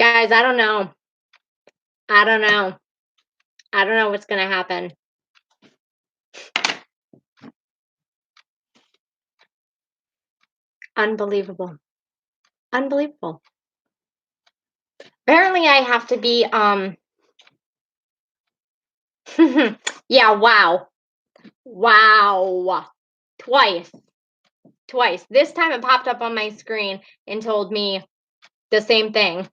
Guys, I don't know. I don't know. I don't know what's going to happen. Unbelievable. Unbelievable. Apparently I have to be yeah, wow. Wow. Twice. Twice. This time it popped up on my screen and told me the same thing.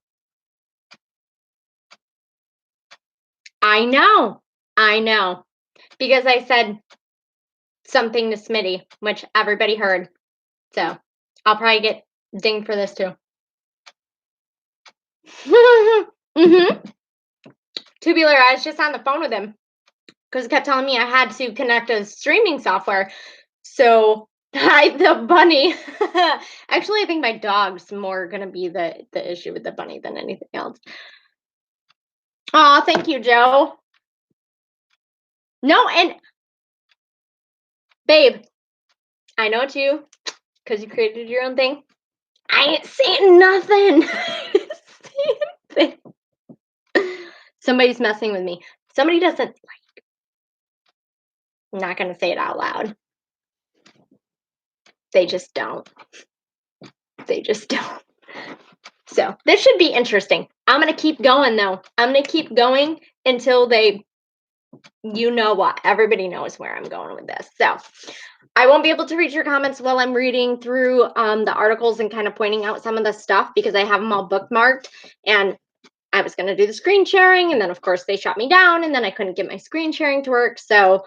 I know. I know. Because I said something to Smitty, which everybody heard. So I'll probably get dinged for this too. Tubular, I was just on the phone with him because he kept telling me I had to connect a streaming software. So the bunny. Actually, I think my dog's more gonna be the issue with the bunny than anything else. Oh, thank you, Joe. No, and babe, I know it's you because you created your own thing. I ain't saying nothing. Somebody's messing with me. Somebody doesn't like. I'm not gonna say it out loud. They just don't. They just don't. So this should be interesting. I'm gonna keep going though. I'm gonna keep going until they, you know what? Everybody knows where I'm going with this. So I won't be able to read your comments while I'm reading through the articles and kind of pointing out some of the stuff because I have them all bookmarked, and I was going to do the screen sharing, and then of course they shut me down, and then I couldn't get my screen sharing to work. So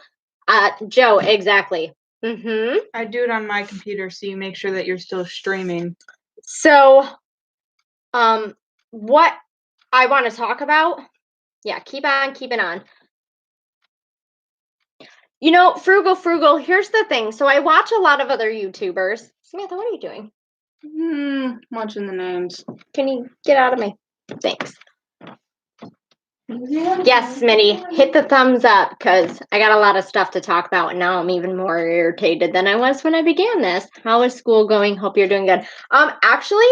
Joe, exactly. I do it on my computer, so you make sure that you're still streaming. So what I want to talk about, yeah, keep on keeping on. You know, frugal, here's the thing. So I watch a lot of other YouTubers. Samantha, what are you doing? Watching the names. Can you get out of my, thanks. Yes, Smitty, hit the thumbs up because I got a lot of stuff to talk about, and now I'm even more irritated than I was when I began this. How is school going? Hope you're doing good. Actually,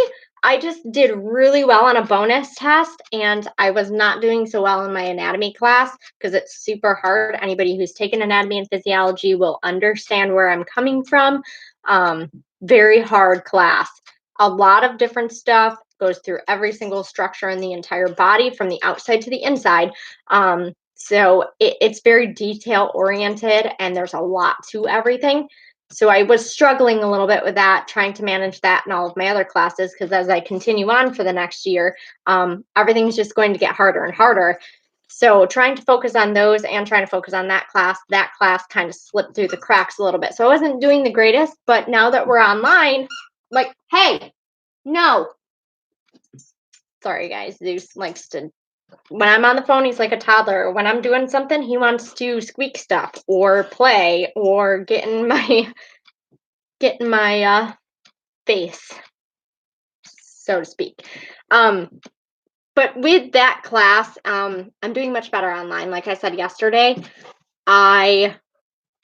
I just did really well on a bonus test, and I was not doing so well in my anatomy class because it's super hard. Anybody who's taken anatomy and physiology will understand where I'm coming from. Very hard class. A lot of different stuff goes through every single structure in the entire body from the outside to the inside. So it's very detail oriented, and there's a lot to everything. So I was struggling a little bit with that, trying to manage that in all of my other classes, because as I continue on for the next year, everything's just going to get harder and harder. So trying to focus on those and trying to focus on that class kind of slipped through the cracks a little bit. So I wasn't doing the greatest, but now that we're online, like, hey, no. Sorry, guys. Zeus likes to, when I'm on the phone, he's like a toddler. When I'm doing something, he wants to squeak stuff or play or get in my face, so to speak. But with that class, I'm doing much better online. Like I said yesterday, I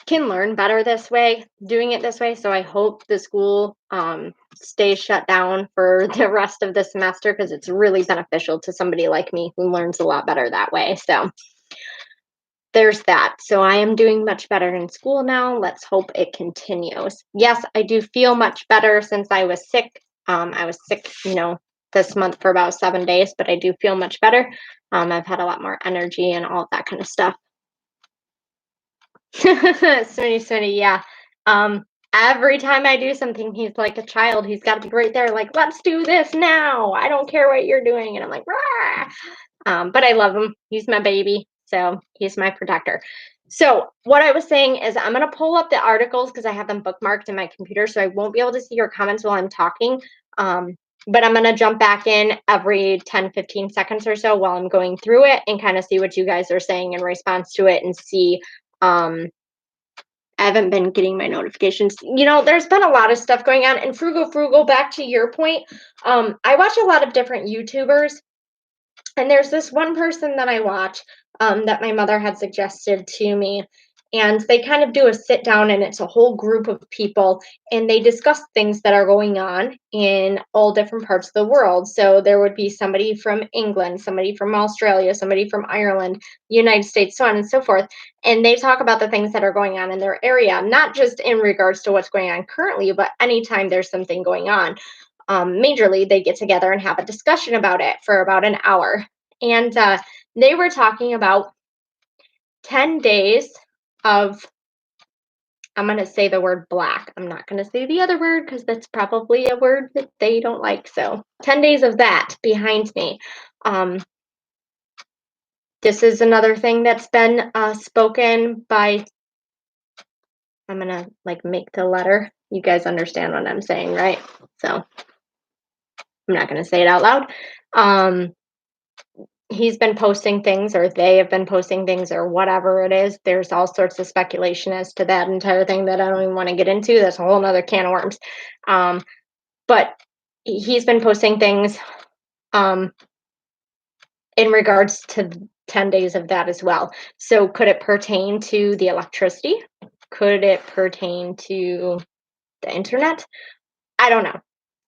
can learn better this way, doing it this way. So I hope the school stays shut down for the rest of the semester because it's really beneficial to somebody like me who learns a lot better that way. So there's that. So I am doing much better in school now. Let's hope it continues. Yes, I do feel much better since I was sick. I was sick, this month for about 7 days, but I do feel much better. I've had a lot more energy and all of that kind of stuff. Swinny, yeah. Every time I do something, he's like a child. He's got to be right there, like, let's do this now. I don't care what you're doing. And I'm like, rah! But I love him. He's my baby. So he's my protector. So what I was saying is I'm going to pull up the articles because I have them bookmarked in my computer. So I won't be able to see your comments while I'm talking. But I'm going to jump back in every 10, 15 seconds or so while I'm going through it and kind of see what you guys are saying in response to it and see. I haven't been getting my notifications. There's been a lot of stuff going on. And frugal, back to your point, I watch a lot of different YouTubers. And there's this one person that I watch that my mother had suggested to me. and they kind of do a sit down, and it's a whole group of people, and they discuss things that are going on in all different parts of the world. So there would be somebody from England, somebody from Australia, somebody from Ireland, United States, so on and so forth, and they talk about the things that are going on in their area, not just in regards to what's going on currently, but anytime there's something going on majorly, they get together and have a discussion about it for about an hour. And they were talking about 10 days of, I'm going to say the word black. I'm not going to say the other word because that's probably a word that they don't like. So 10 days of that behind me. This is another thing that's been spoken by, I'm going to like make the letter. You guys understand what I'm saying, right? So I'm not going to say it out loud. He's been posting things, or they have been posting things, or whatever it is. There's all sorts of speculation as to that entire thing that I don't even want to get into. That's a whole nother can of worms. But he's been posting things in regards to 10 days of that as well. So could it pertain to the electricity? Could it pertain to the internet? I don't know.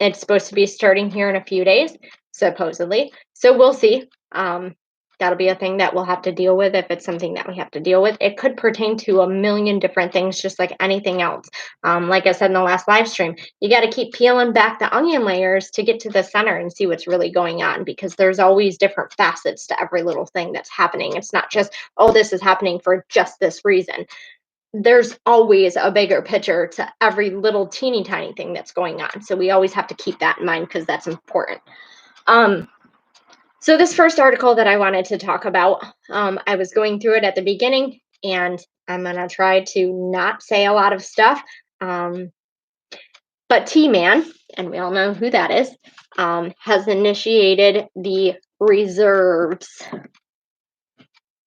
It's supposed to be starting here in a few days, supposedly. So we'll see. That'll be a thing that we'll have to deal with if it's something that we have to deal with. It could pertain to a million different things, just like anything else. Like I said in the last live stream, you got to keep peeling back the onion layers to get to the center and see what's really going on, because there's always different facets to every little thing that's happening. It's not just, oh, this is happening for just this reason. There's always a bigger picture to every little teeny tiny thing that's going on. So we always have to keep that in mind because that's important. So this first article that I wanted to talk about, I was going through it at the beginning, and I'm going to try to not say a lot of stuff. But T-Man, and we all know who that is, has initiated the reserves.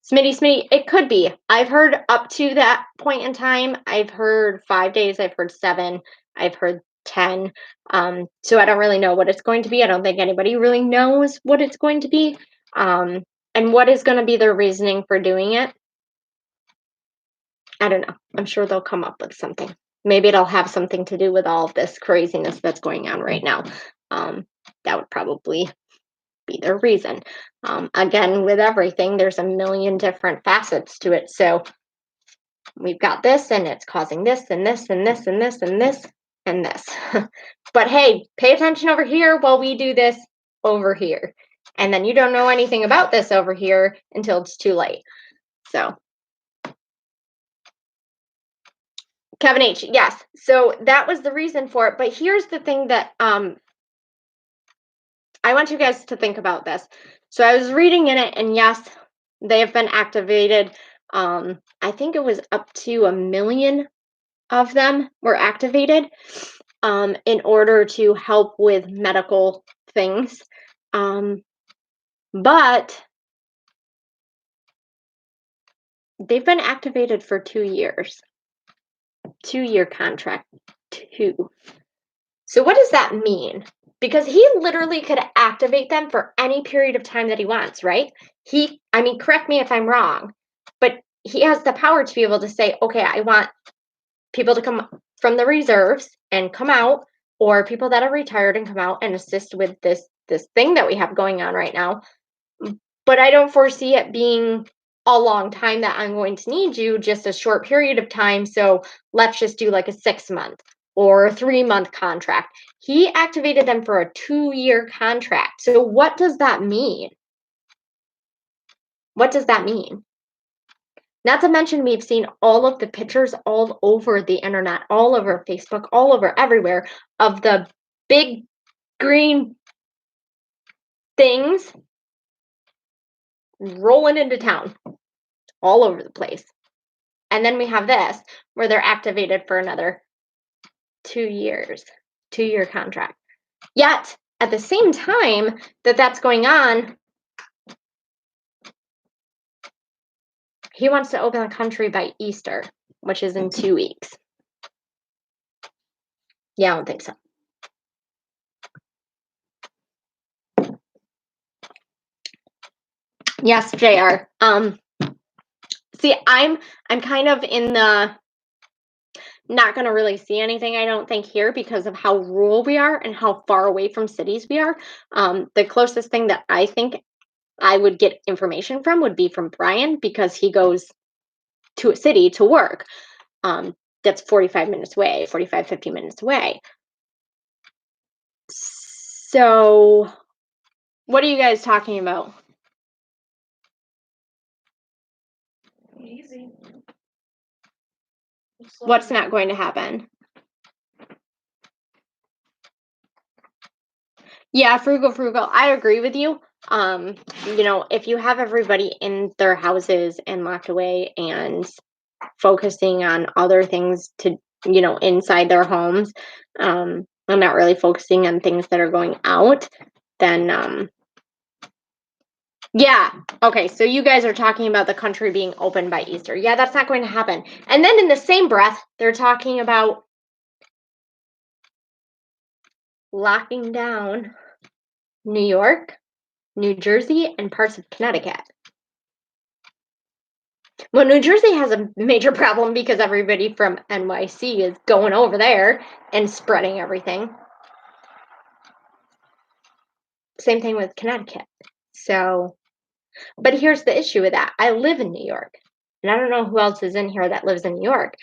Smitty, it could be. I've heard up to that point in time. I've heard 5 days. I've heard 7. I've heard 10. So I don't really know what it's going to be. I don't think anybody really knows what it's going to be. And what is going to be their reasoning for doing it? I don't know. I'm sure they'll come up with something. Maybe it'll have something to do with all of this craziness that's going on right now. That would probably be their reason. Again, with everything, there's a million different facets to it. So we've got this, and it's causing this, and this, and this, and this, and this, and this. But hey, pay attention over here while we do this over here. And then you don't know anything about this over here until it's too late. So Kevin H, yes. So that was the reason for it. But here's the thing that I want you guys to think about this. So I was reading in it, and yes, they have been activated. I think it was up to 1 million of them were activated in order to help with medical things. But they've been activated for 2 years. 2-year contract. 2. So what does that mean? Because he literally could activate them for any period of time that he wants, right? Correct me if I'm wrong, but he has the power to be able to say, okay, I want people to come from the reserves and come out, or people that are retired and come out and assist with this thing that we have going on right now. But I don't foresee it being a long time that I'm going to need you, just a short period of time. So let's just do like a 6-month or a 3-month contract. He activated them for a 2-year contract. So what does that mean? What does that mean? Not to mention, we've seen all of the pictures all over the internet, all over Facebook, all over everywhere, of the big green things rolling into town all over the place. And then we have this, where they're activated for another 2 years, 2-year contract. Yet, at the same time that that's going on, he wants to open the country by Easter, which is in 2 weeks. Yeah, I don't think so. Yes, JR. See, I'm kind of in the not going to really see anything, I don't think, here because of how rural we are and how far away from cities we are. The closest thing that I think I would get information from would be from Brian because he goes to a city to work. That's 45 minutes away, 45, 50 minutes away. So, what are you guys talking about? Easy. What's not going to happen? Yeah, frugal. I agree with you. If you have everybody in their houses and locked away and focusing on other things to, inside their homes, and not really focusing on things that are going out, then yeah. Okay, so you guys are talking about the country being open by Easter. Yeah, that's not going to happen. And then in the same breath, they're talking about locking down New York, New Jersey, and parts of Connecticut. Well, New Jersey has a major problem because everybody from NYC is going over there and spreading everything. Same thing with Connecticut. So, but here's the issue with that. I live in New York, and I don't know who else is in here that lives in New York.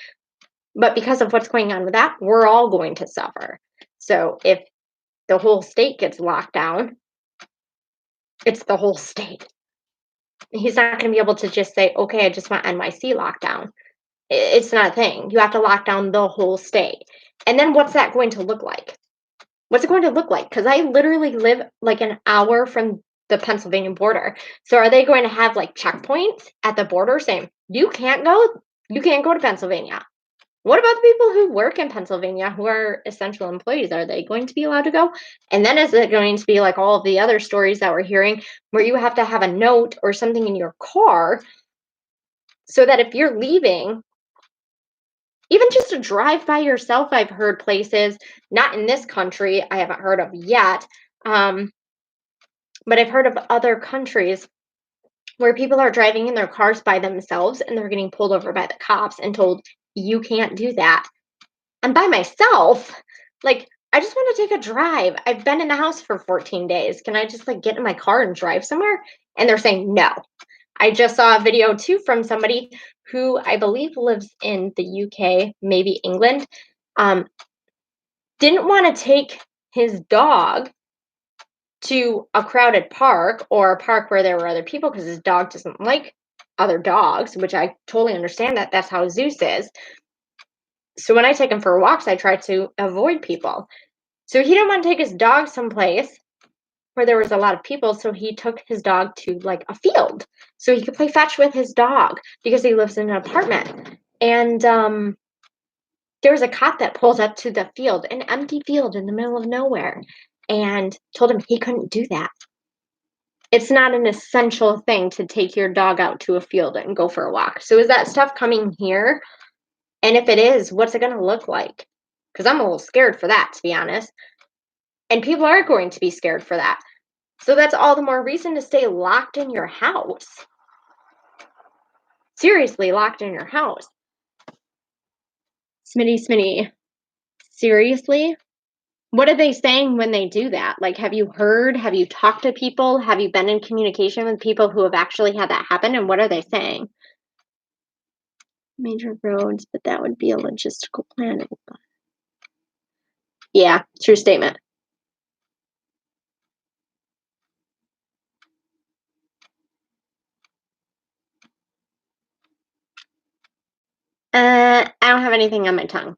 But because of what's going on with that, we're all going to suffer. So if the whole state gets locked down, it's the whole state. He's not going to be able to just say, okay, I just want NYC locked down. It's not a thing. You have to lock down the whole state. And then what's that going to look like? What's it going to look like? Because I literally live like an hour from the Pennsylvania border. So are they going to have like checkpoints at the border saying, you can't go to Pennsylvania? What about the people who work in Pennsylvania who are essential employees? Are they going to be allowed to go? And then is it going to be like all of the other stories that we're hearing where you have to have a note or something in your car so that if you're leaving, even just to drive by yourself, I've heard places, not in this country, I haven't heard of yet, but I've heard of other countries where people are driving in their cars by themselves and they're getting pulled over by the cops and told, you can't do that. I'm by myself. Like, I just want to take a drive. I've been in the house for 14 days. Can I just like get in my car and drive somewhere? And they're saying no. I just saw a video too from somebody who I believe lives in the UK, maybe England, didn't want to take his dog to a crowded park or a park where there were other people because his dog doesn't like other dogs, which I totally understand that. That's how Zeus is. So when I take him for walks, I try to avoid people. So he didn't want to take his dog someplace where there was a lot of people, so he took his dog to like a field so he could play fetch with his dog because he lives in an apartment. And there was a cop that pulled up to the field, an empty field in the middle of nowhere, and told him he couldn't do that. It's not an essential thing to take your dog out to a field and go for a walk. So is that stuff coming here? And if it is, what's it going to look like? Because I'm a little scared for that, to be honest. And people are going to be scared for that. So that's all the more reason to stay locked in your house. Seriously, locked in your house. Smitty. Seriously? What are they saying when they do that? Like, have you heard? Have you talked to people? Have you been in communication with people who have actually had that happen? And what are they saying? Major roads, but that would be a logistical planning. Yeah, true statement. I don't have anything on my tongue.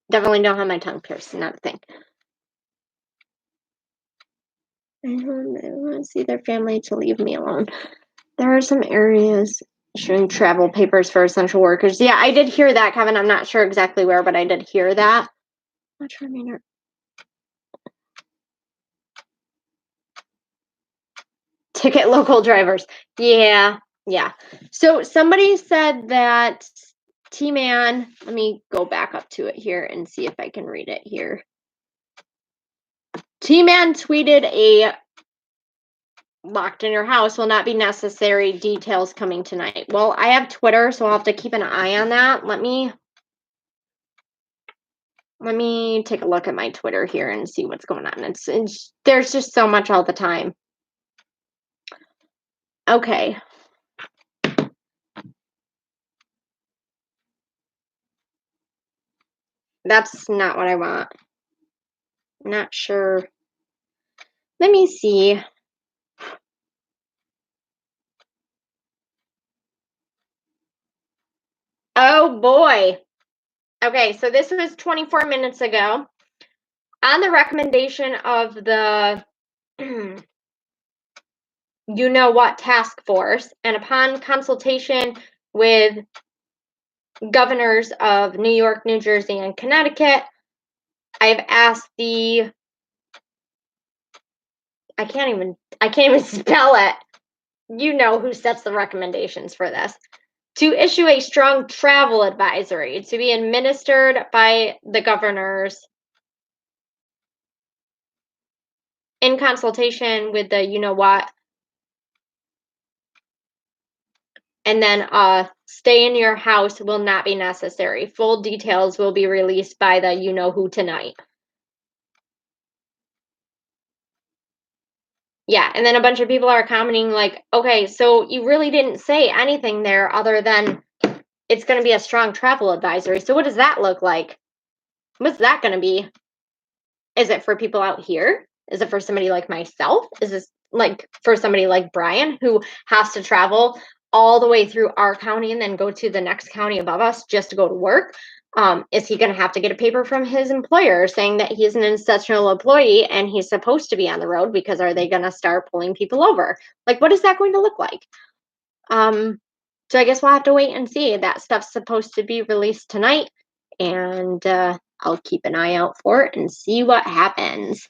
Definitely don't have my tongue pierced. Not a thing. I want to see their family to leave me alone. There are some areas showing travel papers for essential workers. Yeah, I did hear that, Kevin. I'm not sure exactly where, but I did hear that. Ticket local drivers. Yeah. So somebody said that T-Man, let me go back up to it here and see if I can read it here. T-Man tweeted a Locked in your house will not be necessary. Details coming tonight. Well, I have Twitter, so I'll have to keep an eye on that. Let me take a look at my Twitter here and see what's going on. It's there's just so much all the time. Okay. That's not what I want. Not sure. Let me see. Oh boy. Okay, so this was 24 minutes ago. On the recommendation of the you know what task force, and upon consultation with governors of New York, New Jersey, and Connecticut, I've asked I can't even spell it. You know who sets the recommendations for this. To issue a strong travel advisory to be administered by the governors in consultation with the you know what, and then stay in your house will not be necessary. Full details will be released by the you know who tonight. Yeah, and then a bunch of people are commenting like, okay, so you really didn't say anything there other than it's going to be a strong travel advisory. So what does that look like? What's that going to be? Is it for people out here? Is it for somebody like myself? Is this like for somebody like Brian who has to travel all the way through our county and then go to the next county above us just to go to work? Is he going to have to get a paper from his employer saying that he's an essential employee and he's supposed to be on the road? Because are they going to start pulling people over? Like, what is that going to look like? So I guess we'll have to wait and see. That stuff's supposed to be released tonight, and I'll keep an eye out for it and see what happens.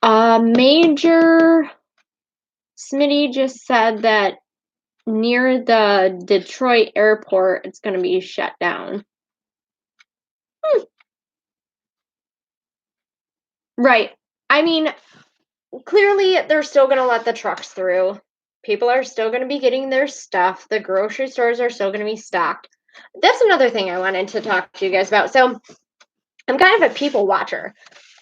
Major Smitty just said that near the Detroit airport, it's going to be shut down. Right. I mean, clearly they're still going to let the trucks through. People are still going to be getting their stuff. The grocery stores are still going to be stocked. That's another thing I wanted to talk to you guys about. So I'm kind of a people watcher,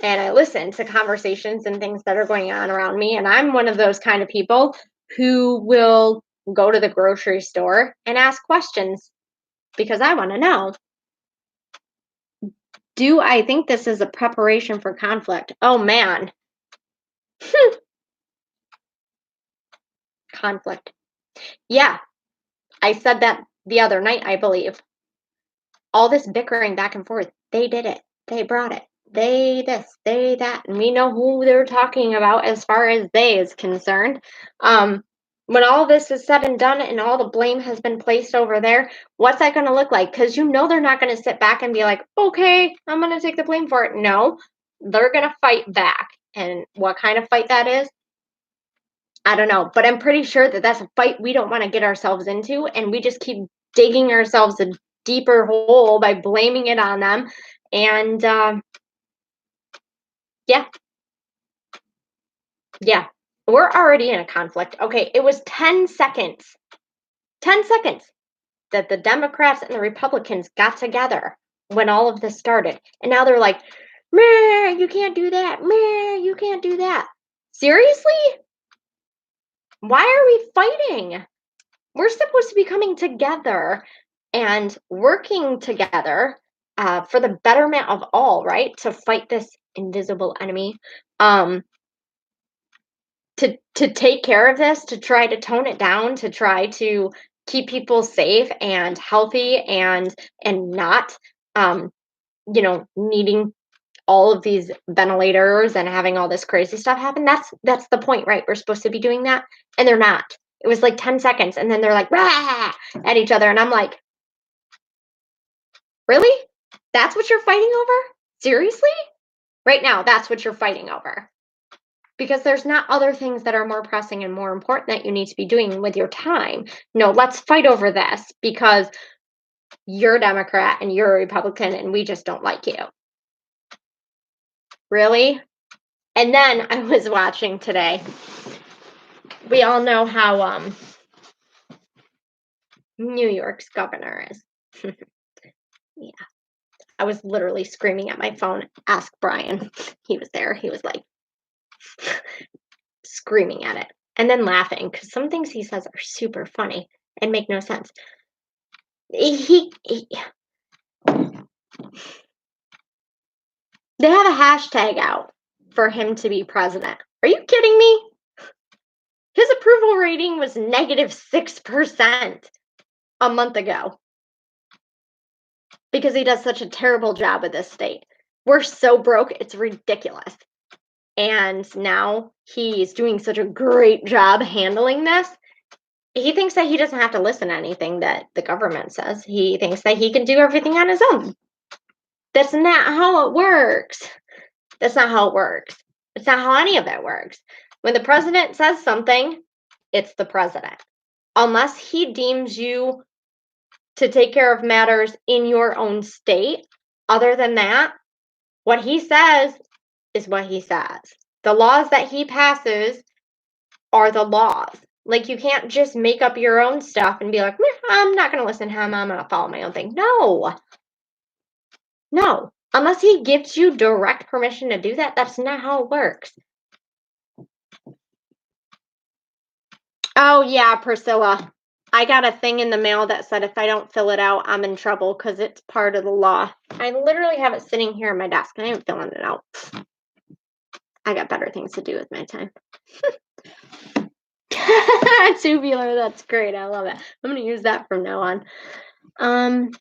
and I listen to conversations and things that are going on around me. And I'm one of those kind of people who will go to the grocery store and ask questions because I want to know. Do I think this is a preparation for conflict? Oh man. Conflict. Yeah, I said that the other night, I believe. All this bickering back and forth, they did it. They brought it. They this, they that, and we know who they're talking about as far as they is concerned. When all this is said and done and all the blame has been placed over there, what's that going to look like? Because you know they're not going to sit back and be like, okay, I'm going to take the blame for it. No, they're going to fight back. And what kind of fight that is, I don't know. But I'm pretty sure that that's a fight we don't want to get ourselves into. And we just keep digging ourselves a deeper hole by blaming it on them. And yeah, yeah, we're already in a conflict. Okay, it was 10 seconds. 10 seconds that the Democrats and the Republicans got together when all of this started. And now they're like, meh, you can't do that. Meh, you can't do that. Seriously? Why are we fighting? We're supposed to be coming together and working together for the betterment of all, right? To fight this invisible enemy. To take care of this, to try to tone it down, to try to keep people safe and healthy and not needing all of these ventilators and having all this crazy stuff happen. That's the point, right? We're supposed to be doing that, and they're not. It was like 10 seconds, and then they're like rah at each other, and I'm like, really? That's what you're fighting over? Seriously? Right now, that's what you're fighting over. Because there's not other things that are more pressing and more important that you need to be doing with your time. No, let's fight over this because you're a Democrat and you're a Republican and we just don't like you. Really? And then I was watching today. We all know how New York's governor is. Yeah. I was literally screaming at my phone. Ask Brian. He was there. He was like screaming at it and then laughing because some things he says are super funny and make no sense. He they have a hashtag out for him to be president. Are you kidding me? His approval rating was -6% a month ago because he does such a terrible job with this state. We're so broke, it's ridiculous. And now he's doing such a great job handling this. He thinks that he doesn't have to listen to anything that the government says. He thinks that he can do everything on his own. That's not how it works. That's not how it works. It's not how any of it works. When the president says something, it's the president. Unless he deems you to take care of matters in your own state, other than that, what he says is what he says. The laws that he passes are the laws. Like, you can't just make up your own stuff and be like, I'm not going to listen to him. I'm going to follow my own thing. No. No. Unless he gives you direct permission to do that, that's not how it works. Oh, yeah, Priscilla. I got a thing in the mail that said if I don't fill it out, I'm in trouble because it's part of the law. I literally have it sitting here on my desk and I ain't filling it out. I got better things to do with my time. Tubular, that's great. I love it. I'm going to use that from now on.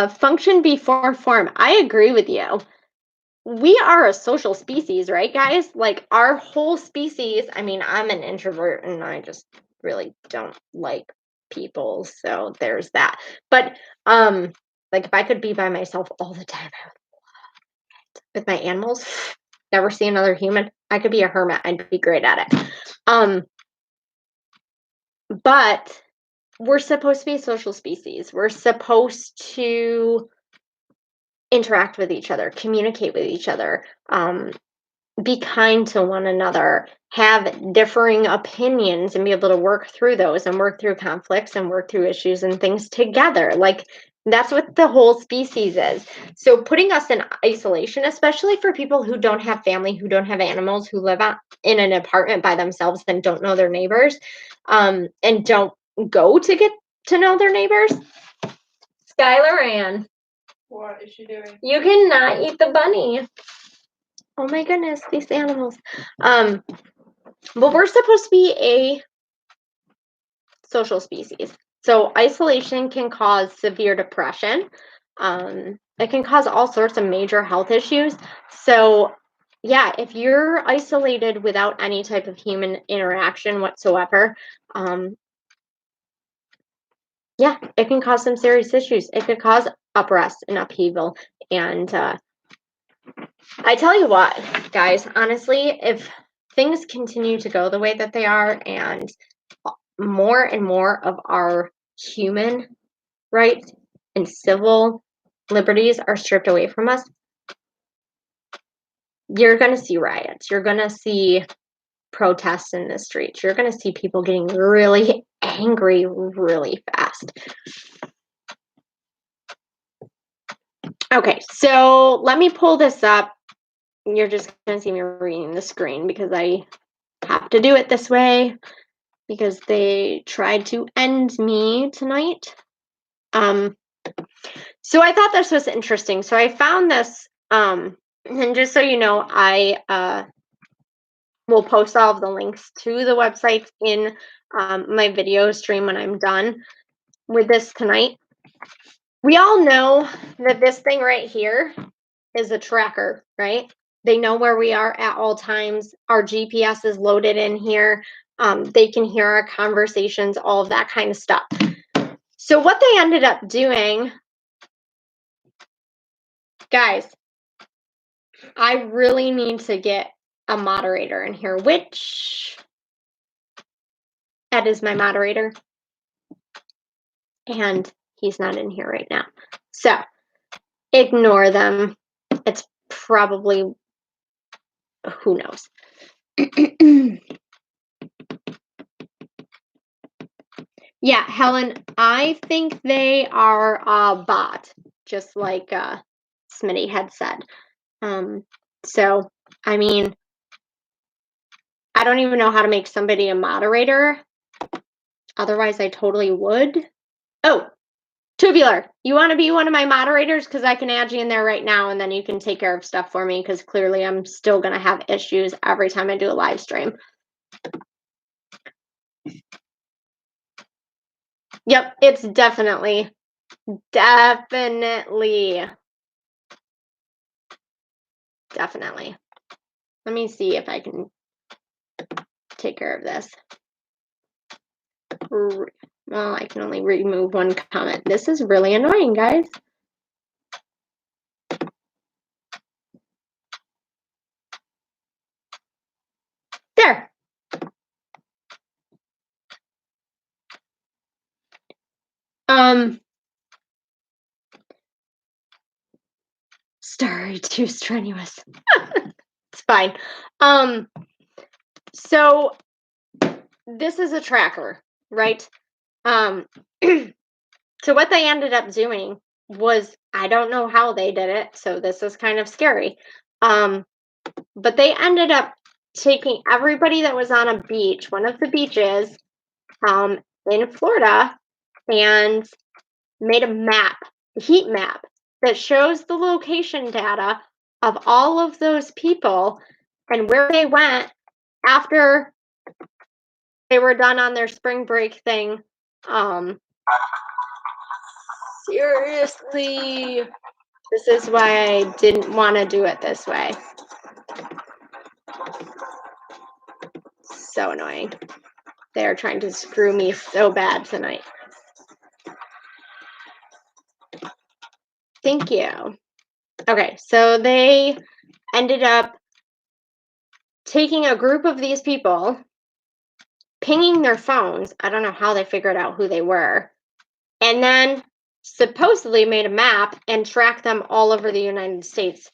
Function before form. I agree with you. We are a social species, right, guys? Like, our whole species, I mean, I'm an introvert and I just really don't like people, so there's that. But like, if I could be by myself all the time, I would, with my animals, never see another human, I could be a hermit. I'd be great at it. But we're supposed to be a social species. We're supposed to interact with each other, communicate with each other, be kind to one another, have differing opinions and be able to work through those and work through conflicts and work through issues and things together. Like, that's what the whole species is. So putting us in isolation, especially for people who don't have family, who don't have animals, who live in an apartment by themselves and don't know their neighbors, and don't go to get to know their neighbors. Skylar Ann. What is she doing? You cannot eat the bunny. Oh my goodness, these animals. But we're supposed to be a social species. So isolation can cause severe depression. It can cause all sorts of major health issues. So yeah, if you're isolated without any type of human interaction whatsoever, yeah, it can cause some serious issues. It could cause unrest and upheaval. And I tell you what, guys, honestly, if things continue to go the way that they are and more of our human rights and civil liberties are stripped away from us, you're going to see riots. You're going to see protests in the streets. You're going to see people getting really angry really fast. Okay, so let me pull this up. You're just going to see me reading the screen because I have to do it this way because they tried to end me tonight. So I thought this was interesting. So I found this, and just so you know, I will post all of the links to the websites in my video stream when I'm done with this tonight. We all know that this thing right here is a tracker, right? They know where we are at all times. Our GPS is loaded in here. They can hear our conversations, all of that kind of stuff. So what they ended up doing, guys, I really need to get a moderator in here. Which Ed is my moderator, and he's not in here right now. So Ignore them. It's probably who knows. Yeah, Helen, I think they are a bot, just like Smitty had said. So, I mean, I don't even know how to make somebody a moderator. Otherwise, I totally would. Oh, Tubular, you want to be one of my moderators? Because I can add you in there right now, and then you can take care of stuff for me, because clearly I'm still going to have issues every time I do a live stream. Yep, it's definitely. Let me see if I can take care of this. Well, I can only remove one comment. This is really annoying, guys. There. Sorry, too strenuous. It's fine. So this is a tracker, right? So what they ended up doing was, I don't know how they did it, so this is kind of scary. But they ended up taking everybody that was on a beach, one of the beaches, in Florida, and made a map, a heat map, that shows the location data of all of those people and where they went after they were done on their spring break thing. Seriously, this is why I didn't want to do it this way. So annoying. They're trying to screw me so bad tonight. Thank you. Okay, so they ended up taking a group of these people, pinging their phones. I don't know how they figured out who they were, and then supposedly made a map and tracked them all over the United States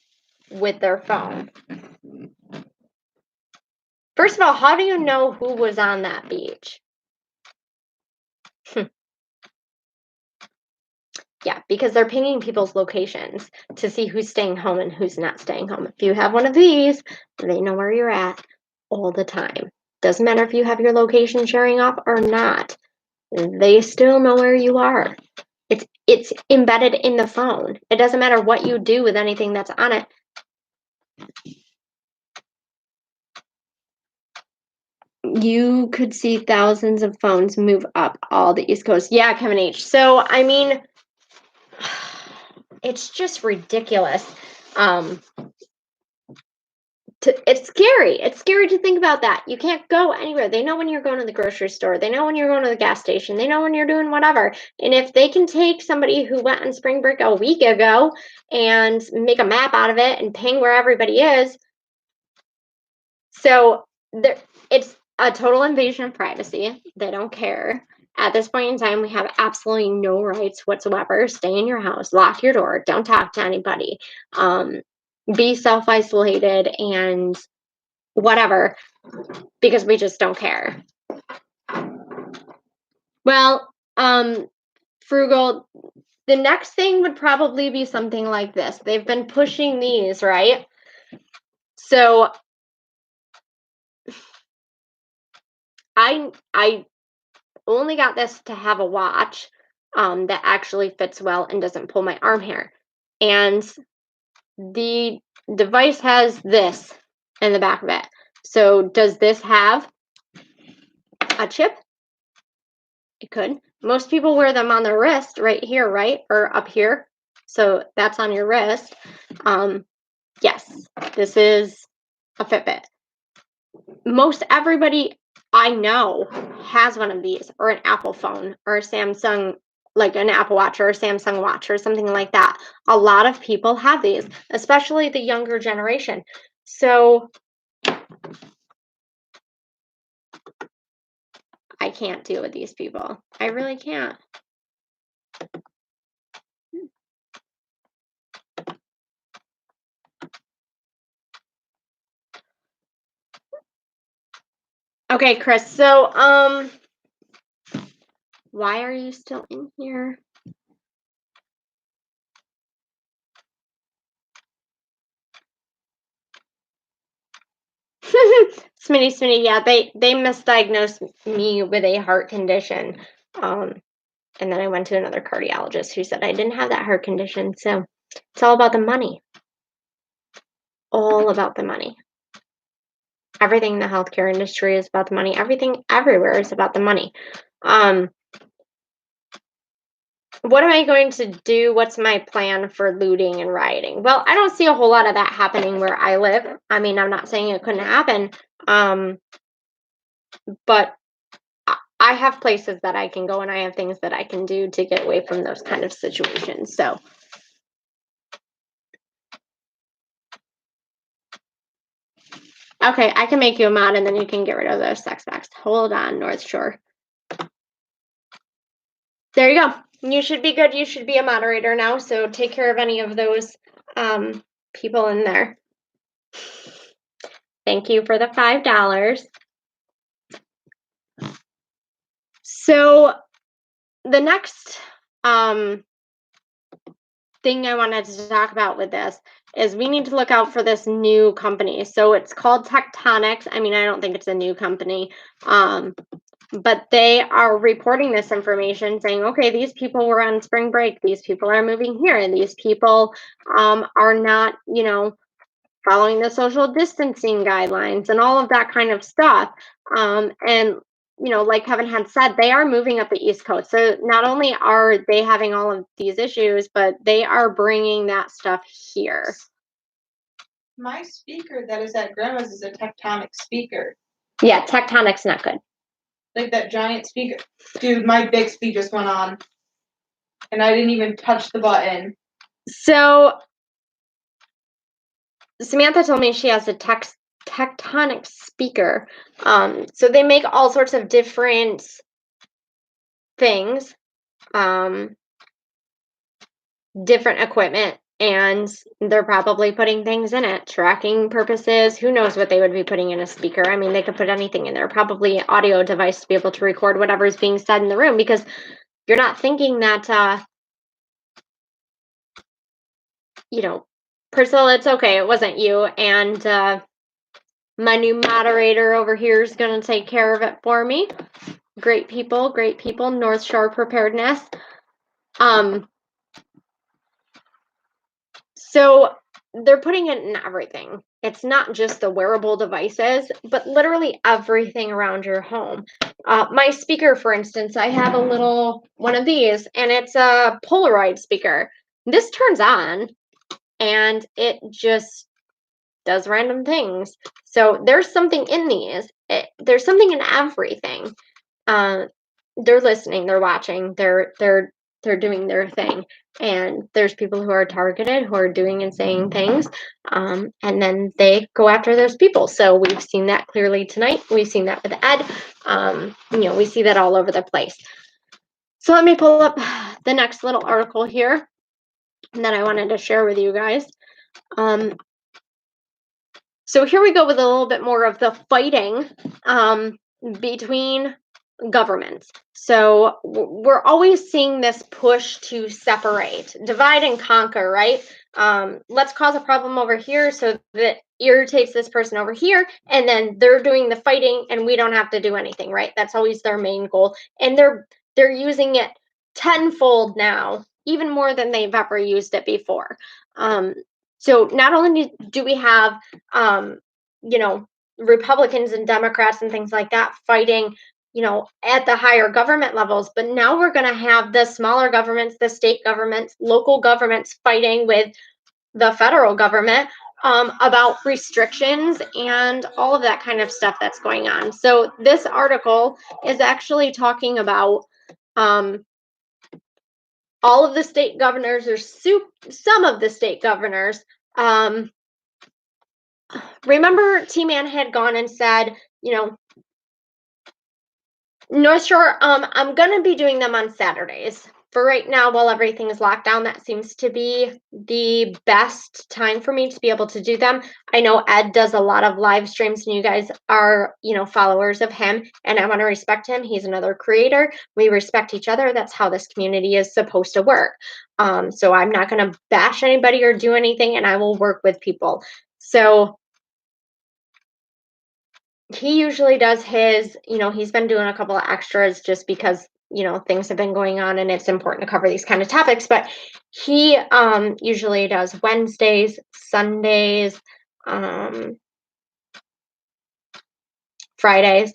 with their phone. First of all, how do you know who was on that beach? Yeah, because they're pinging people's locations to see who's staying home and who's not staying home. If you have one of these, they know where you're at all the time. Doesn't matter if you have your location sharing off or not. They still know where you are. It's embedded in the phone. It doesn't matter what you do with anything that's on it. You could see thousands of phones move up all the East Coast. Yeah, Kevin H. So, I mean, it's just ridiculous. It's scary. It's scary to think about that. You can't go anywhere. They know when you're going to the grocery store. They know when you're going to the gas station. They know when you're doing whatever. And if they can take somebody who went on spring break a week ago and make a map out of it and ping where everybody is, so it's a total invasion of privacy. They don't care. At this point in time, we have absolutely no rights whatsoever. Stay in your house, lock your door, don't talk to anybody, be self-isolated, and whatever, because we just don't care. Well, Frugal, the next thing would probably be something like this. They've been pushing these, right? So I only got this to have a watch that actually fits well and doesn't pull my arm hair. And the device has this in the back of it. So does this have a chip? It could. Most people wear them on their wrist right here, right? Or up here. So that's on your wrist. Yes, this is a Fitbit. Most everybody I know has one of these, or an Apple phone, or a Samsung, like an Apple Watch or a Samsung Watch or something like that. A lot of people have these, especially the younger generation. So I can't deal with these people. I really can't. Okay, Chris. So, why are you still in here? Smitty, yeah, they misdiagnosed me with a heart condition. Um, and then I went to another cardiologist who said I didn't have that heart condition. So it's all about the money. All about the money. Everything in the healthcare industry is about the money. Everything everywhere is about the money. Um, what am I going to do? What's my plan for looting and rioting? Well, I don't see a whole lot of that happening where I live. I mean, I'm not saying it couldn't happen. But I have places that I can go and I have things that I can do to get away from those kind of situations. So, okay, I can make you a mod and then you can get rid of those sex box. Hold on, North Shore. There you go. You should be good. You should be a moderator now. So take care of any of those people in there. Thank you for the $5. So the next thing I wanted to talk about with this is we need to look out for this new company. So it's called Tectonics. I mean, I don't think it's a new company, but they are reporting this information saying, okay, these people were on spring break. These people are moving here. And these people are not, following the social distancing guidelines and all of that kind of stuff. And like Kevin had said, they are moving up the East Coast. So not only are they having all of these issues, but they are bringing that stuff here. My speaker that is at grandma's is a tectonic speaker. Yeah, Tectonic's not good. Like that giant speaker. Dude, my big speaker just went on. And I didn't even touch the button. So Samantha told me she has a Tectonic speaker. So they make all sorts of different things, different equipment, and they're probably putting things in it, tracking purposes. Who knows what they would be putting in a speaker? I mean, they could put anything in there, probably an audio device to be able to record whatever is being said in the room, because you're not thinking that, Priscilla, it's okay, it wasn't you, and my new moderator over here is going to take care of it for me. Great people, North Shore Preparedness. So they're putting it in everything. It's not just the wearable devices, but literally everything around your home. My speaker, for instance, I have a little one of these, and it's a Polaroid speaker. This turns on, and it just does random things. So there's something in these. There's something in everything. They're listening, they're watching, they're doing their thing, and there's people who are targeted, who are doing and saying things, and then they go after those people. So we've seen that clearly tonight. We've seen that with Ed. We see that all over the place. So let me pull up the next little article here that I wanted to share with you guys. So here we go with a little bit more of the fighting between governments. So we're always seeing this push to separate, divide and conquer, right? Let's cause a problem over here so that irritates this person over here, and then they're doing the fighting and we don't have to do anything, right? That's always their main goal. And they're using it tenfold now, even more than they've ever used it before. So not only do we have Republicans and Democrats and things like that fighting, at the higher government levels, but now we're going to have the smaller governments, the state governments, local governments fighting with the federal government about restrictions and all of that kind of stuff that's going on. So this article is actually talking about all of the state governors, or some of the state governors. Remember, T-Man had gone and said, North Shore, I'm going to be doing them on Saturdays. for right now, while everything is locked down, that seems to be the best time for me to be able to do them. I know Ed does a lot of live streams, and you guys are, followers of him, and I want to respect him. He's another creator. We respect each other. That's how this community is supposed to work. So I'm not going to bash anybody or do anything, and I will work with people. So he usually does his, he's been doing a couple of extras just because, things have been going on and it's important to cover these kind of topics. But he usually does Wednesdays, Sundays, Fridays,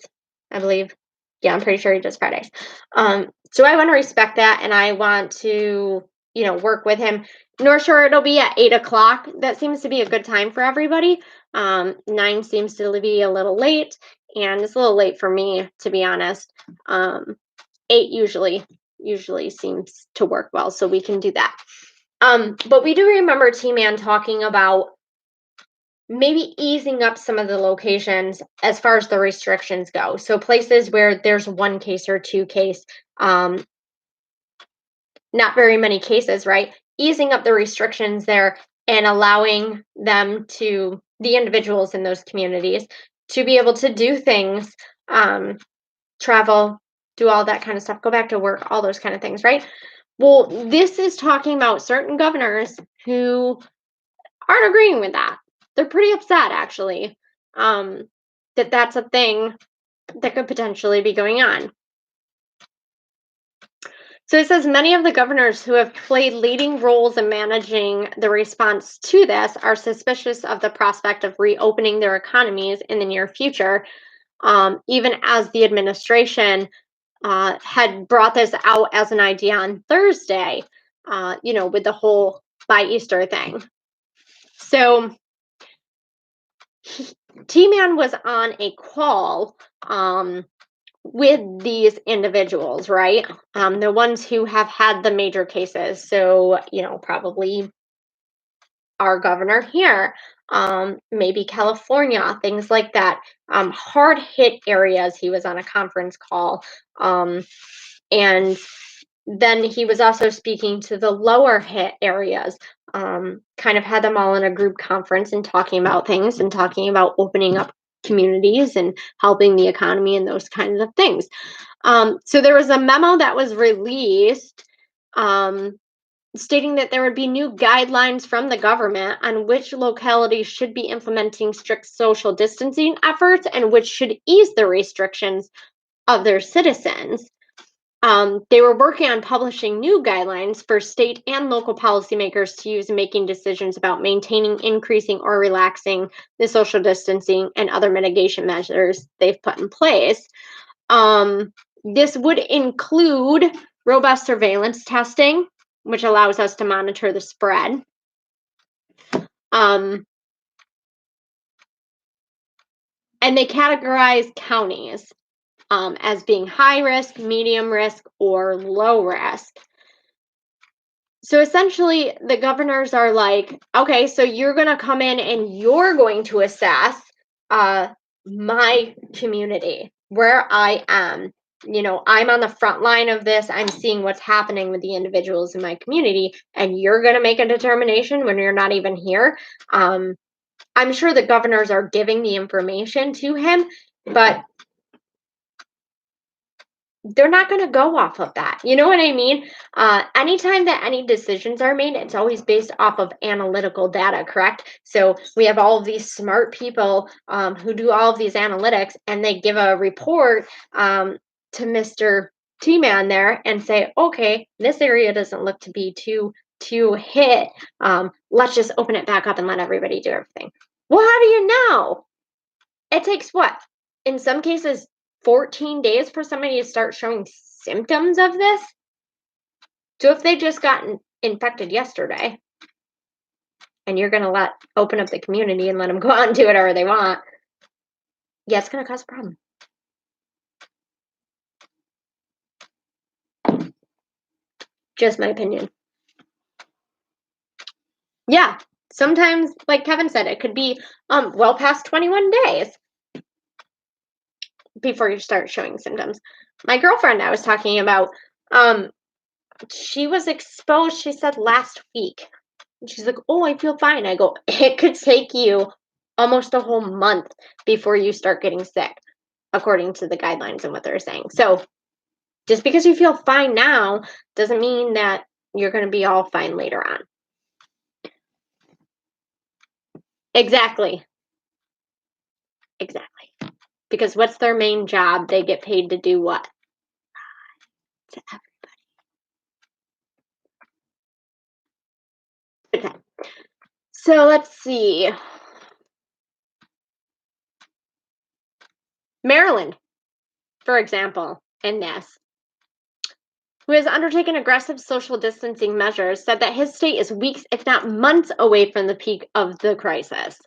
I believe. Yeah, I'm pretty sure he does Fridays. So I want to respect that, and I want to, work with him. North Shore, it'll be at 8 o'clock. That seems to be a good time for everybody. 9 seems to be a little late, and it's a little late for me, to be honest. 8 usually seems to work well, so we can do that. But we do remember T-Man talking about maybe easing up some of the locations as far as the restrictions go. So places where there's 1 case or 2 case, not very many cases, right? Easing up the restrictions there and allowing them to, the individuals in those communities, to be able to do things, travel, do all that kind of stuff, go back to work, all those kind of things, right? Well, this is talking about certain governors who aren't agreeing with that. They're pretty upset, actually, that that's a thing that could potentially be going on. So it says many of the governors who have played leading roles in managing the response to this are suspicious of the prospect of reopening their economies in the near future, even as the administration had brought this out as an idea on Thursday, with the whole by Easter thing. So T-Man was on a call with these individuals, right? The ones who have had the major cases. So, probably our governor here, maybe California, things like that. Hard hit areas. He was on a conference call. And then he was also speaking to the lower hit areas, kind of had them all in a group conference and talking about things and talking about opening up communities and helping the economy and those kinds of things. So there was a memo that was released, stating that there would be new guidelines from the government on which localities should be implementing strict social distancing efforts and which should ease the restrictions of their citizens. They were working on publishing new guidelines for state and local policymakers to use in making decisions about maintaining, increasing, or relaxing the social distancing and other mitigation measures they've put in place. This would include robust surveillance testing, which allows us to monitor the spread. And they categorize counties as being high risk, medium risk, or low risk. So essentially, the governors are like, okay, so you're going to come in and you're going to assess my community, where I am. I'm on the front line of this. I'm seeing what's happening with the individuals in my community, and you're going to make a determination when you're not even here. I'm sure the governors are giving the information to him, but they're not going to go off of that. You know what I mean? Anytime that any decisions are made, it's always based off of analytical data, correct? So we have all of these smart people who do all of these analytics, and they give a report to Mr. T-Man there and say, okay, this area doesn't look to be too hit. Let's just open it back up and let everybody do everything. Well, how do you know? It takes what? In some cases, 14 days for somebody to start showing symptoms of this. So if they just got infected yesterday and you're going to open up the community and let them go out and do whatever they want, yeah, it's going to cause a problem. Just my opinion. Yeah, sometimes, like Kevin said, it could be well past 21 days before you start showing symptoms. My girlfriend I was talking about, she was exposed, she said, last week. And she's like, "Oh, I feel fine." I go, "It could take you almost a whole month before you start getting sick, according to the guidelines and what they're saying." So just because you feel fine now doesn't mean that you're going to be all fine later on. Exactly. Exactly. Because what's their main job? They get paid to do what? Okay. So let's see. Maryland, for example, in this, who has undertaken aggressive social distancing measures, said that his state is weeks, if not months, away from the peak of the crisis.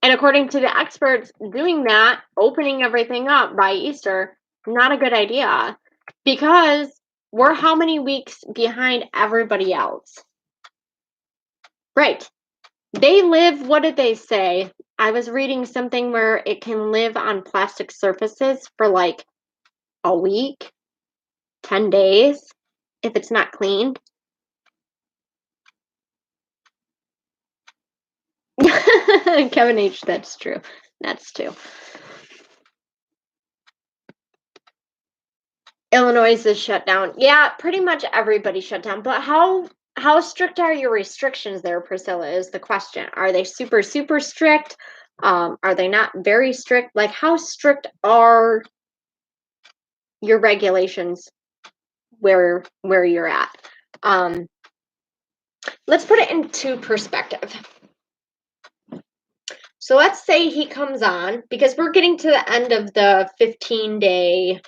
And according to the experts, doing that, opening everything up by Easter, not a good idea because we're how many weeks behind everybody else? Right. They live, what did they say? I was reading something where it can live on plastic surfaces for like a week, 10 days, if it's not cleaned. Kevin H, that's true. That's true. Illinois is shut down. Yeah, pretty much everybody shut down. But how strict are your restrictions there, Priscilla, is the question. Are they super, super strict? Are they not very strict? Like, how strict are your regulations where you're at? Let's put it into perspective. So let's say he comes on, because we're getting to the end of the 15-day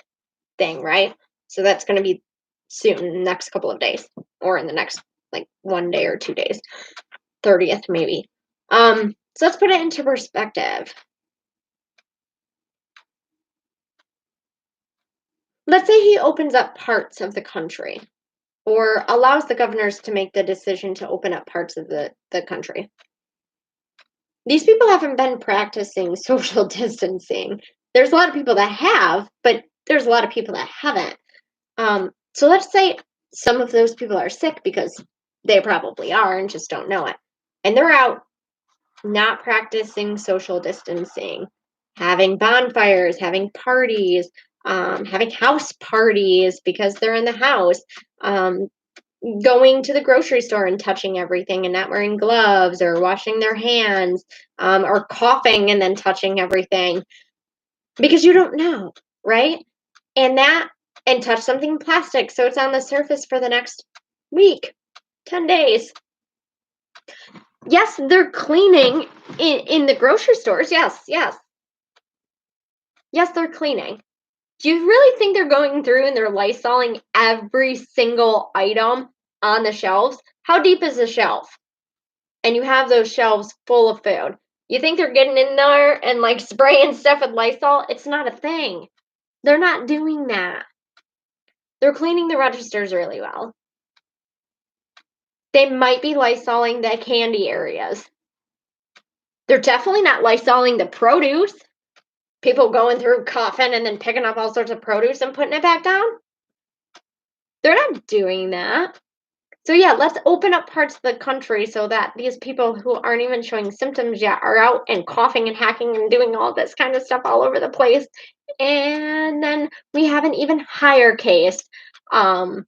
thing, right? So that's going to be soon, in the next couple of days, or in the next like 1 day or 2 days, 30th maybe. So let's put it into perspective. Let's say he opens up parts of the country, or allows the governors to make the decision to open up parts of the country. These people haven't been practicing social distancing. There's a lot of people that have, but there's a lot of people that haven't. So let's say some of those people are sick, because they probably are and just don't know it. And they're out not practicing social distancing, having bonfires, having parties, having house parties because they're in the house, going to the grocery store and touching everything and not wearing gloves, or washing their hands, or coughing and then touching everything, because you don't know, right? And touch something plastic so it's on the surface for the next week, 10 days. Yes, they're cleaning in the grocery stores. Yes, yes. Yes, they're cleaning. Do you really think they're going through and they're Lysoling every single item on the shelves? How deep is the shelf? And you have those shelves full of food. You think they're getting in there and like spraying stuff with Lysol? It's not a thing. They're not doing that. They're cleaning the registers really well. They might be Lysoling the candy areas. They're definitely not Lysoling the produce. People going through coughing and then picking up all sorts of produce and putting it back down. They're not doing that. So yeah, let's open up parts of the country so that these people who aren't even showing symptoms yet are out and coughing and hacking and doing all this kind of stuff all over the place. And then we have an even higher case of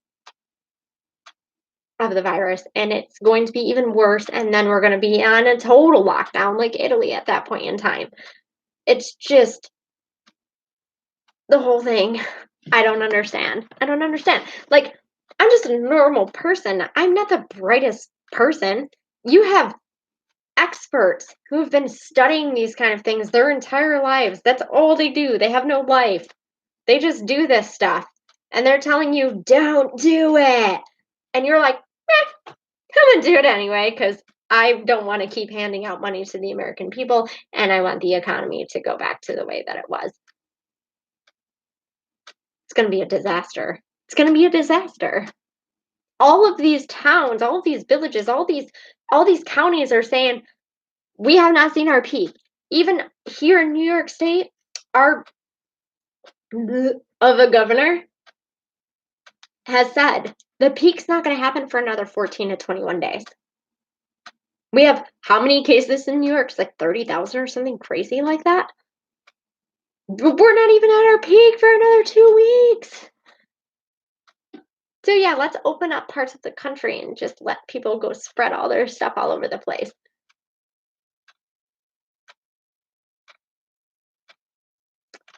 the virus, and it's going to be even worse, and then we're going to be on a total lockdown like Italy at that point in time. It's just the whole thing. I don't understand. Like, I'm just a normal person. I'm not the brightest person. You have experts who have been studying these kind of things their entire lives. That's all they do. They have no life. They just do this stuff. And they're telling you, don't do it. And you're like, I'm going to do it anyway, because I don't want to keep handing out money to the American people, and I want the economy to go back to the way that it was. It's going to be a disaster. It's going to be a disaster. All of these towns, all of these villages, all these counties are saying, we have not seen our peak. Even here in New York State, our of a governor has said the peak's not going to happen for another 14 to 21 days. We have how many cases in New York? It's like 30,000 or something crazy like that. We're not even at our peak for another 2 weeks. So yeah, let's open up parts of the country and just let people go spread all their stuff all over the place.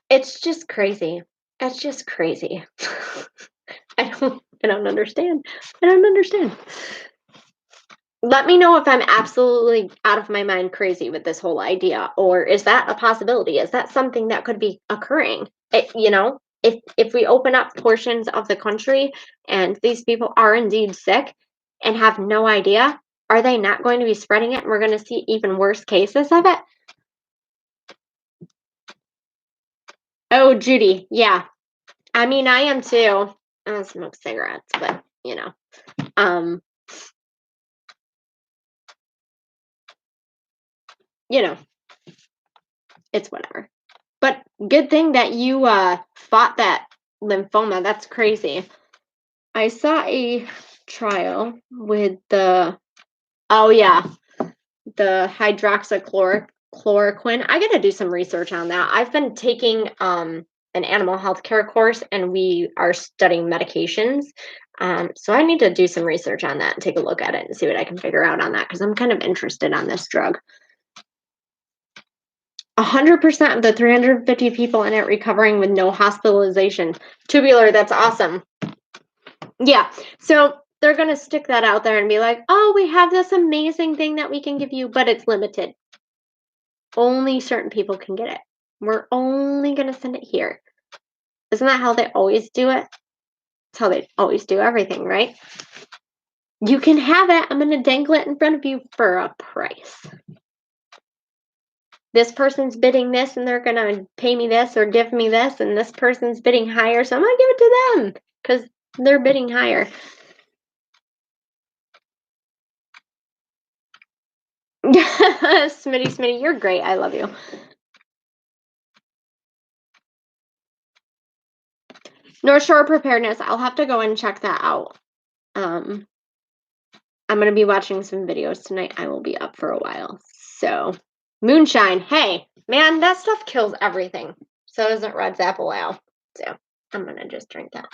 It's just crazy. It's just crazy. I don't understand. I don't understand. Let me know if I'm absolutely out of my mind crazy with this whole idea, or is that a possibility? Is that something that could be occurring? If we open up portions of the country and these people are indeed sick and have no idea, are they not going to be spreading it and we're going to see even worse cases of it? Oh, Judy, yeah. I mean, I am too. I don't smoke cigarettes, but um, you know, it's whatever. But good thing that you fought that lymphoma. That's crazy. I saw a trial with the hydroxychloroquine. I got to do some research on that. I've been taking an animal health care course and we are studying medications. So I need to do some research on that and take a look at it and see what I can figure out on that because I'm kind of interested on this drug. 100% of the 350 people in it recovering with no hospitalization. Tubular, that's awesome. Yeah, so they're going to stick that out there and be like, oh, we have this amazing thing that we can give you, but it's limited. Only certain people can get it. We're only going to send it here. Isn't that how they always do it? That's how they always do everything, right? You can have it. I'm going to dangle it in front of you for a price. This person's bidding this and they're going to pay me this or give me this, and this person's bidding higher, so I'm going to give it to them because they're bidding higher. Smitty, you're great. I love you. North Shore Preparedness. I'll have to go and check that out. I'm going to be watching some videos tonight. I will be up for a while. So, moonshine. Hey, man, that stuff kills everything. So doesn't Red's apple ale. So, I'm going to just drink that.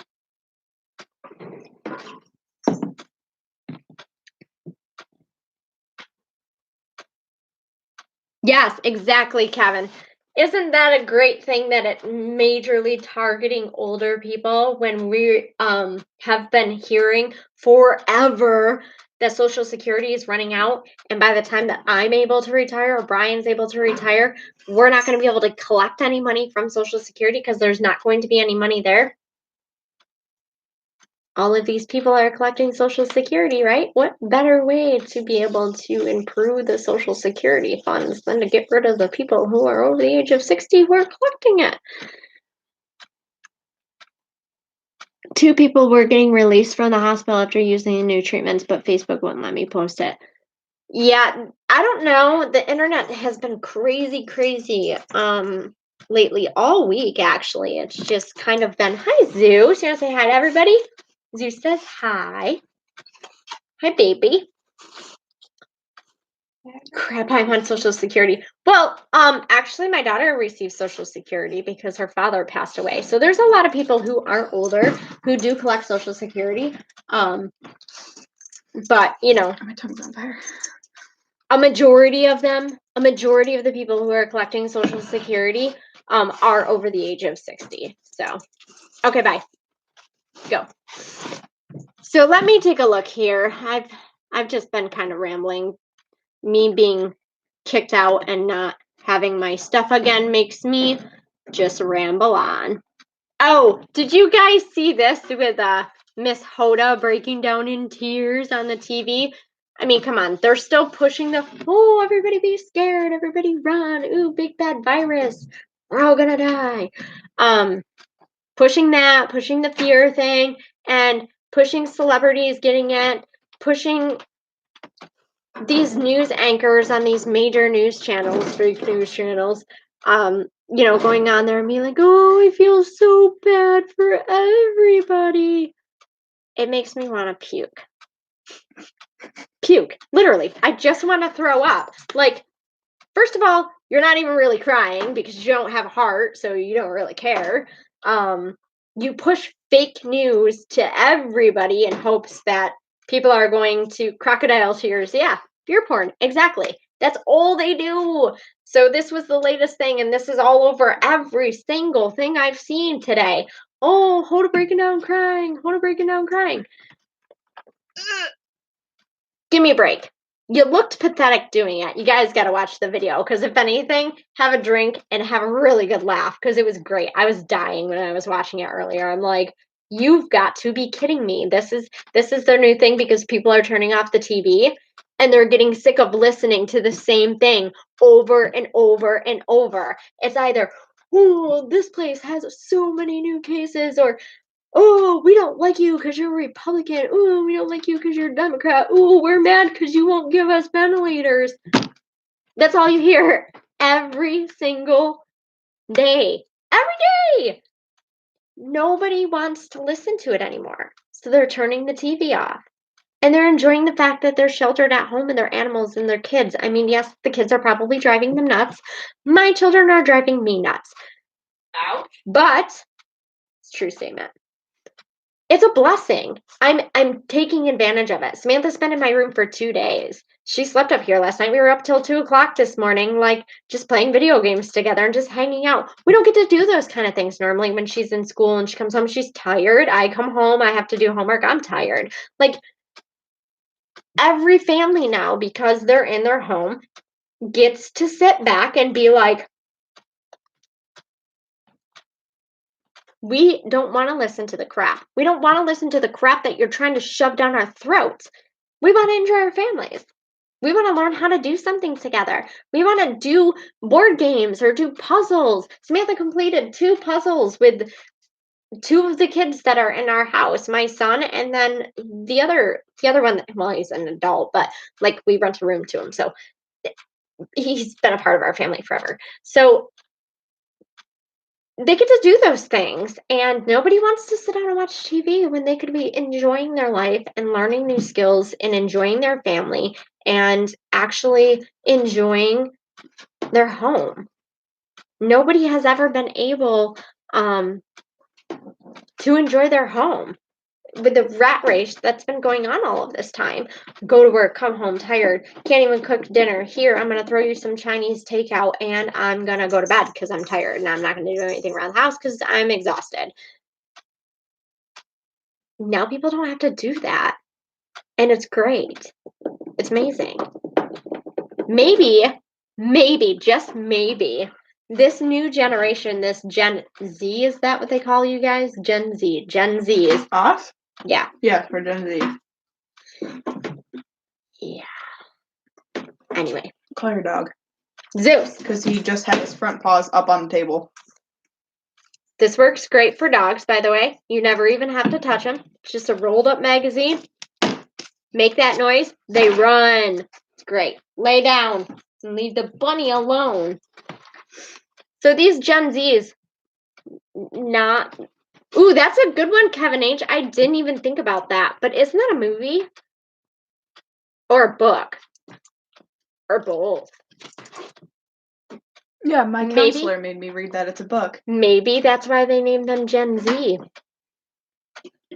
Yes, exactly, Kevin. Isn't that a great thing that it's majorly targeting older people when we have been hearing forever that Social Security is running out, and by the time that I'm able to retire or Brian's able to retire, we're not going to be able to collect any money from Social Security because there's not going to be any money there? All of these people are collecting Social Security, right? What better way to be able to improve the Social Security funds than to get rid of the people who are over the age of 60 who are collecting it? 2 people were getting released from the hospital after using the new treatments, but Facebook wouldn't let me post it. Yeah, I don't know. The internet has been crazy lately, all week actually. It's just kind of been, hi Zeus. You want to say hi to everybody? Zeus says hi. Hi, baby. Crap, I'm on Social Security. Well, actually my daughter received Social Security because her father passed away. So there's a lot of people who are older who do collect Social Security. But My tongue's on fire. a majority of the people who are collecting Social Security are over the age of 60. So, okay, bye. Go. So let me take a look here. I've just been kind of rambling. Me being kicked out and not having my stuff again makes me just ramble on. Oh, did you guys see this with Miss Hoda breaking down in tears on the TV? I mean, come on, they're still pushing oh, everybody be scared, everybody run, ooh, big bad virus, we're all gonna die. Pushing the fear thing, and pushing celebrities getting it, pushing these news anchors on these major news channels, fake news channels, going on there and being like, oh, I feel so for everybody. It makes me want to puke. Puke. Literally. I just want to throw up. Like, first of all, you're not even really crying because you don't have a heart, so you don't really care. You push fake news to everybody in hopes that people are going to crocodile tears. Yeah, fear porn. Exactly. That's all they do. So this was the latest thing, and this is all over every single thing I've seen today. Oh, Hoda breaking down crying. Hoda breaking down crying. Give me a break. You looked pathetic doing it. You guys got to watch the video because if anything, have a drink and have a really good laugh because it was great. I was dying when I was watching it earlier. I'm like, you've got to be kidding me. This is their new thing because people are turning off the TV and they're getting sick of listening to the same thing over and over and over. It's either, oh, this place has so many new cases, or oh, we don't like you because you're a Republican. Oh, we don't like you because you're a Democrat. Oh, we're mad because you won't give us ventilators. That's all you hear every single day. Every day! Nobody wants to listen to it anymore. So they're turning the TV off. And they're enjoying the fact that they're sheltered at home and their animals and their kids. I mean, yes, the kids are probably driving them nuts. My children are driving me nuts. Ouch. But it's a true statement. It's a blessing. I'm taking advantage of it. Samantha's been in my room for 2 days. She slept up here last night. We were up till 2 o'clock this morning, like just playing video games together and just hanging out. We don't get to do those kind of things normally when she's in school and she comes home, she's tired. I come home, I have to do homework, I'm tired. Like every family now, because they're in their home, gets to sit back and be like, we don't want to listen to the crap. We don't want to listen to the crap that you're trying to shove down our throats. We want to enjoy our families. We want to learn how to do something together. We want to do board games or do puzzles. Samantha completed 2 puzzles with 2 of the kids that are in our house, my son and then the other one, well, he's an adult, but like we rent a room to him. So he's been a part of our family forever. So they get to do those things, and nobody wants to sit down and watch TV when they could be enjoying their life and learning new skills and enjoying their family and actually enjoying their home. Nobody has ever been able to enjoy their home with the rat race that's been going on all of this time. Go to work, come home tired, can't even cook dinner. Here, I'm going to throw you some Chinese takeout and I'm going to go to bed because I'm tired and I'm not going to do anything around the house because I'm exhausted. Now people don't have to do that. And it's great. It's amazing. Maybe, just maybe, this new generation, this Gen Z, is that what they call you guys? Gen Z. Gen Z is. Us? Yeah. Yeah, for Gen Z. Yeah. Anyway. Call your dog. Zeus. Because he just had his front paws up on the table. This works great for dogs, by the way. You never even have to touch them. It's just a rolled up magazine. Make that noise. They run. It's great. Lay down and leave the bunny alone. So these Gen Zs, not. Ooh, that's a good one, Kevin H. I didn't even think about that. But isn't that a movie? Or a book? Or both? Yeah, my counselor made me read that. It's a book. Maybe that's why they named them Gen Z.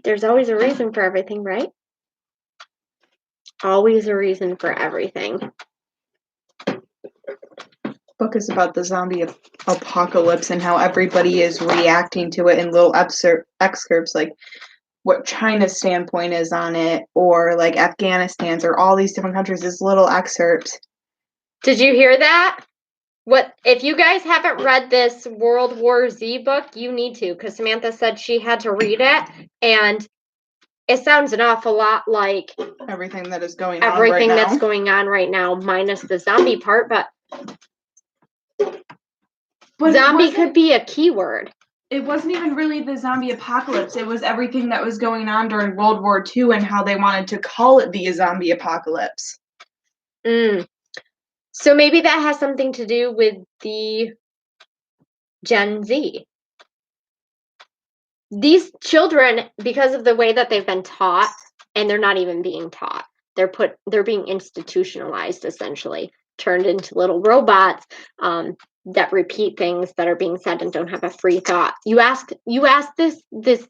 There's always a reason for everything, right? Always a reason for everything. Book is about the zombie apocalypse and how everybody is reacting to it in little excerpts, like what China's standpoint is on it, or like Afghanistan's, or all these different countries. This little excerpt. Did you hear that? What if you guys haven't read this World War Z book? You need to, because Samantha said she had to read it, and it sounds an awful lot like everything that is going on right now. That's going on right now, minus the zombie part, but zombie could be a keyword. It wasn't even really the zombie apocalypse. It was everything that was going on during World War II and how they wanted to call it the zombie apocalypse. So maybe that has something to do with the Gen Z. These children, because of the way that they've been taught, and they're not even being taught, they're being institutionalized, essentially, turned into little robots, that repeat things that are being said and don't have a free thought. You ask this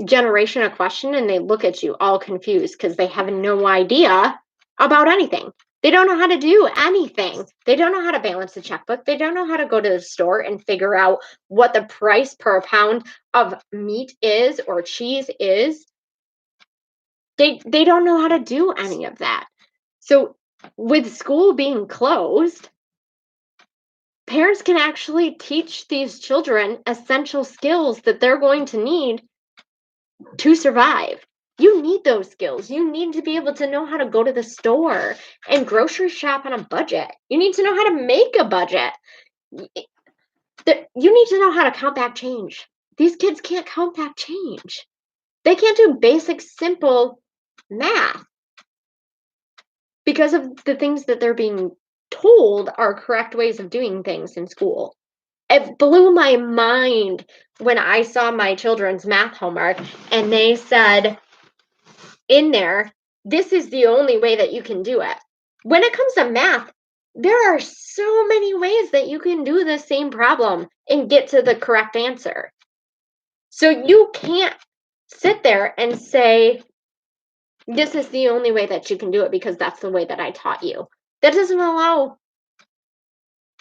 generation a question and they look at you all confused because they have no idea about anything. They don't know how to do anything. They don't know how to balance a checkbook. They don't know how to go to the store and figure out what the price per pound of meat is or cheese is. They don't know how to do any of that. So with school being closed, parents can actually teach these children essential skills that they're going to need to survive. You need those skills. You need to be able to know how to go to the store and grocery shop on a budget. You need to know how to make a budget. You need to know how to count back change. These kids can't count back change. They can't do basic, simple math because of the things that they're being told are correct ways of doing things in school. It blew my mind when I saw my children's math homework and they said in there, this is the only way that you can do it. When it comes to math, there are so many ways that you can do the same problem and get to the correct answer. So you can't sit there and say, this is the only way that you can do it because that's the way that I taught you. That doesn't allow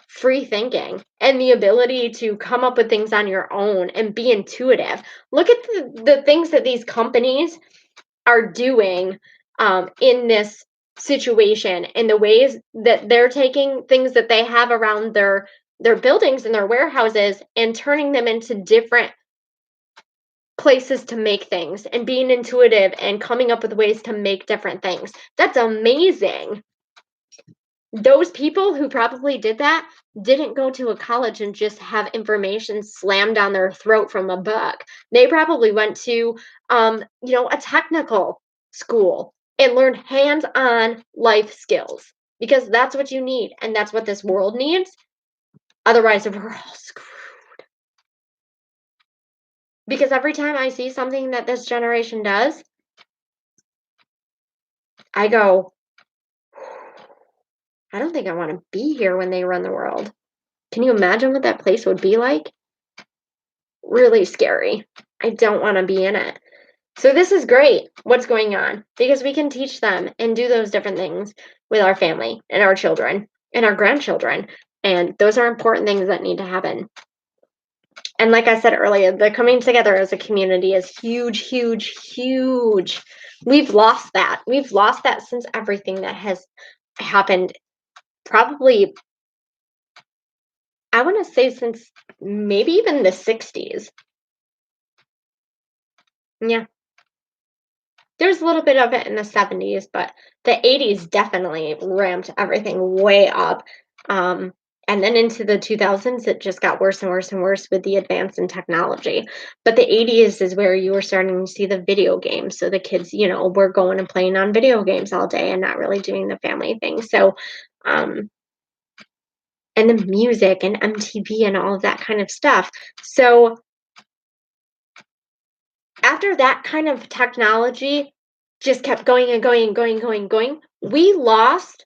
free thinking and the ability to come up with things on your own and be intuitive. Look at the things that these companies are doing in this situation and the ways that they're taking things that they have around their buildings and their warehouses and turning them into different places to make things and being intuitive and coming up with ways to make different things. That's amazing. Those people who probably did that didn't go to a college and just have information slammed down their throat from a book. They probably went to a technical school and learned hands-on life skills because that's what you need and that's what this world needs. Otherwise, we're all screwed. Because every time I see something that this generation does, I go, I don't think I want to be here when they run the world. Can you imagine what that place would be like? Really scary. I don't want to be in it. So this is great what's going on because we can teach them and do those different things with our family and our children and our grandchildren. And those are important things that need to happen. And like I said earlier, the coming together as a community is huge, huge, huge. We've lost that. We've lost that since everything that has happened, probably, I want to say since maybe even the 60s. Yeah. There's a little bit of it in the 70s, but the 80s definitely ramped everything way up. And then into the 2000s, it just got worse and worse and worse with the advance in technology. But the 80s is where you were starting to see the video games. So the kids, were going and playing on video games all day and not really doing the family thing. So, and the music and MTV and all of that kind of stuff. So after that kind of technology just kept going and going and going and going and going, we lost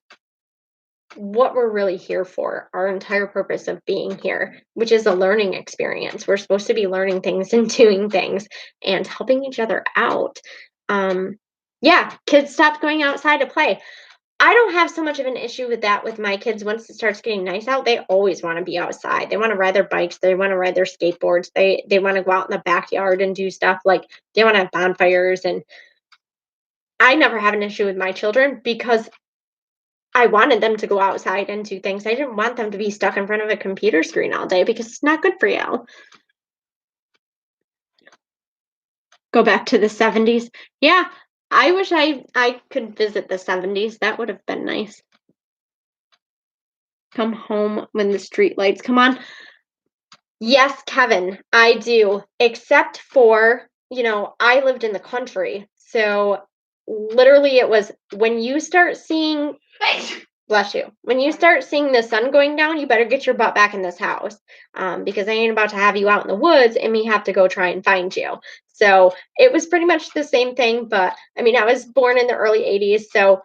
what we're really here for, our entire purpose of being here, which is a learning experience. We're supposed to be learning things and doing things and helping each other out. Yeah, kids stopped going outside to play. I don't have so much of an issue with that with my kids. Once it starts getting nice out, they always want to be outside. They want to ride their bikes. They want to ride their skateboards. They want to go out in the backyard and do stuff like they want to have bonfires. And I never have an issue with my children because I wanted them to go outside and do things. I didn't want them to be stuck in front of a computer screen all day because it's not good for you. Go back to the 70s. Yeah, I wish I could visit the 70s. That would have been nice. Come home when the street lights come on. Yes, Kevin, I do. Except for, I lived in the country. So literally it was when you start seeing Bless you. When you start seeing the sun going down, you better get your butt back in this house, because I ain't about to have you out in the woods and me have to go try and find you. So it was pretty much the same thing, but I mean, I was born in the early 80s, so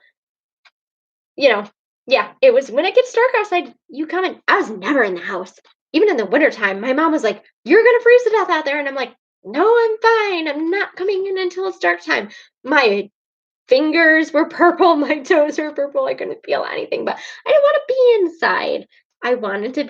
you know, yeah, it was when it gets dark outside, you come in. I was never in the house. Even in the wintertime, my mom was like, "You're gonna freeze to death out there." And I'm like, "No, I'm fine. I'm not coming in until it's dark time." My fingers were purple, my toes were purple. I couldn't feel anything, but I didn't want to be inside. I wanted to be